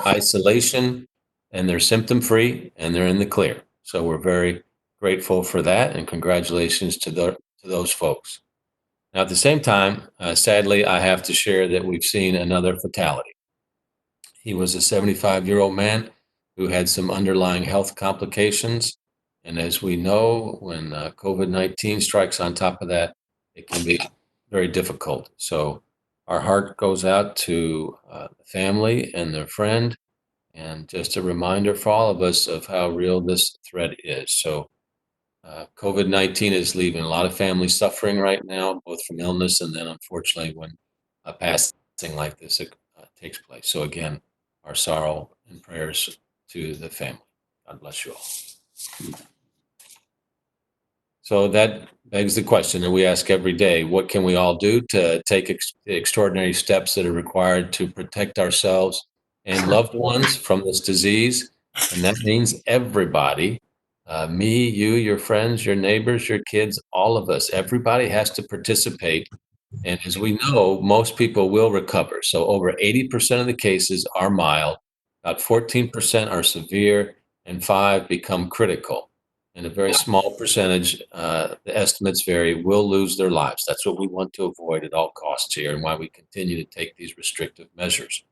are isolation and they're symptom free and they're in the clear. So we're very grateful for that, and congratulations to those folks. Now, at the same time, sadly, I have to share that we've seen another fatality. He was a 75-year-old man who had some underlying health complications. And as we know, when COVID-19 strikes on top of that, it can be very difficult. So our heart goes out to the family and their friend, and just a reminder for all of us of how real this threat is. So COVID-19 is leaving a lot of families suffering right now, both from illness and then, unfortunately, when a passing like this takes place. So again, our sorrow and prayers to the family. God bless you all. So that begs the question that we ask every day: what can we all do to take the extraordinary steps that are required to protect ourselves and loved ones from this disease? And that means everybody, me, you, your friends, your neighbors, your kids, all of us. Everybody has to participate. And as we know, most people will recover. So over 80% of the cases are mild, about 14% are severe, and 5 become critical. And a very small percentage, the estimates vary, will lose their lives. That's what we want to avoid at all costs here, and why we continue to take these restrictive measures.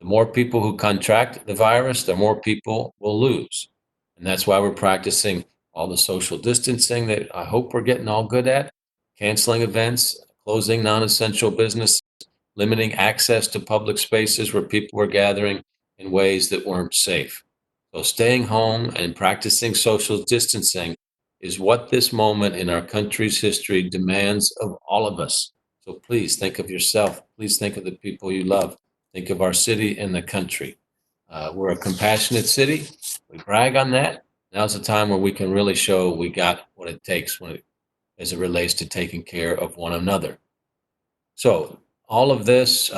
The more people who contract the virus, the more people will lose. And that's why we're practicing all the social distancing that I hope we're getting all good at, canceling events, closing non-essential business, limiting access to public spaces where people were gathering in ways that weren't safe. So staying home and practicing social distancing is what this moment in our country's history demands of all of us. So please think of yourself. Please think of the people you love. Think of our city and the country. We're a compassionate city. We brag on that. Now's the time where we can really show we got what it takes as it relates to taking care of one another. So all of this,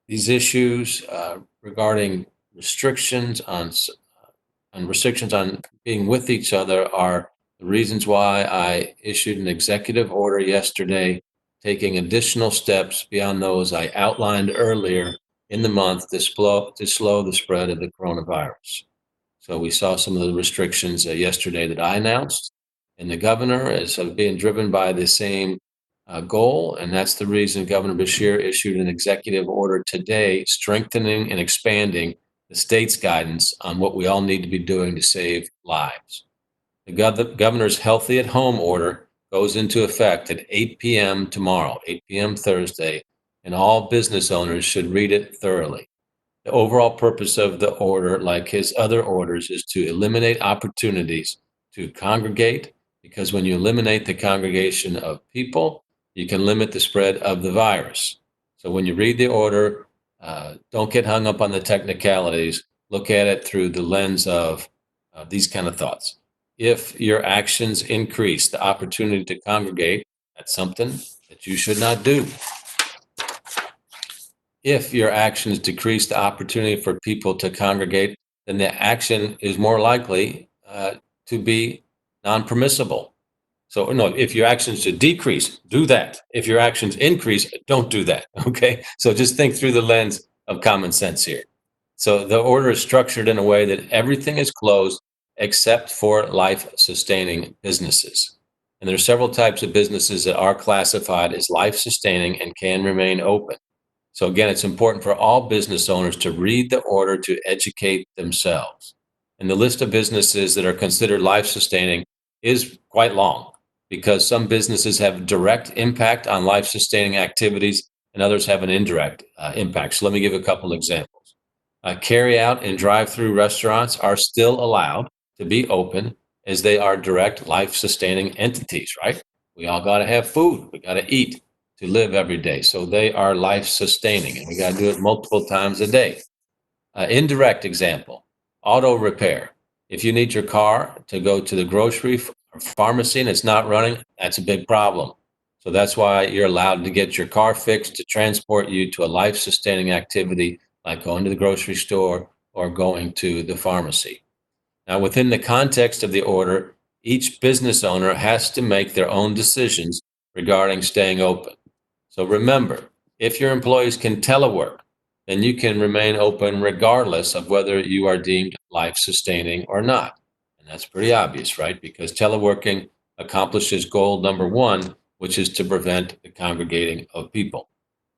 these issues regarding restrictions on restrictions on being with each other are the reasons why I issued an executive order yesterday, taking additional steps beyond those I outlined earlier in the month to slow the spread of the coronavirus. So we saw some of the restrictions yesterday that I announced, and the governor is being driven by the same goal, and that's the reason Governor Beshear issued an executive order today strengthening and expanding the state's guidance on what we all need to be doing to save lives. The governor's Healthy at Home order goes into effect at 8 p.m. tomorrow, 8 p.m. Thursday, and all business owners should read it thoroughly. The overall purpose of the order, like his other orders, is to eliminate opportunities to congregate, because when you eliminate the congregation of people, you can limit the spread of the virus. So when you read the order, don't get hung up on the technicalities. Look at it through the lens of these kind of thoughts. If your actions increase the opportunity to congregate, that's something that you should not do. If your actions decrease the opportunity for people to congregate, then the action is more likely to be non-permissible. So no, if your actions should decrease, do that. If your actions increase, don't do that. Okay. So just think through the lens of common sense here. So the order is structured in a way that everything is closed except for life-sustaining businesses. And there are several types of businesses that are classified as life-sustaining and can remain open. So again, it's important for all business owners to read the order to educate themselves. And the list of businesses that are considered life-sustaining is quite long, because some businesses have direct impact on life-sustaining activities and others have an indirect impact. So let me give a couple examples. Carry-out and drive-through restaurants are still allowed to be open, as they are direct life-sustaining entities, right? We all got to have food. We got to eat to live every day. So they are life-sustaining, and we got to do it multiple times a day. Indirect example, auto repair. If you need your car to go to the grocery or pharmacy and it's not running, that's a big problem. So that's why you're allowed to get your car fixed to transport you to a life-sustaining activity like going to the grocery store or going to the pharmacy. Now, within the context of the order, each business owner has to make their own decisions regarding staying open. So remember, if your employees can telework, then you can remain open regardless of whether you are deemed life-sustaining or not. And that's pretty obvious, right? Because teleworking accomplishes goal number one, which is to prevent the congregating of people.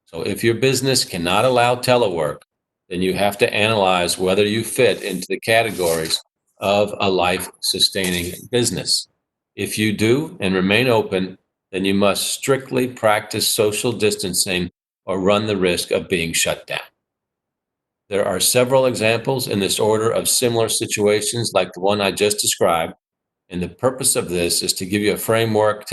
So if your business cannot allow telework, then you have to analyze whether you fit into the categories of a life-sustaining business. If you do and remain open, then you must strictly practice social distancing or run the risk of being shut down. There are several examples in this order of similar situations like the one I just described, and the purpose of this is to give you a framework to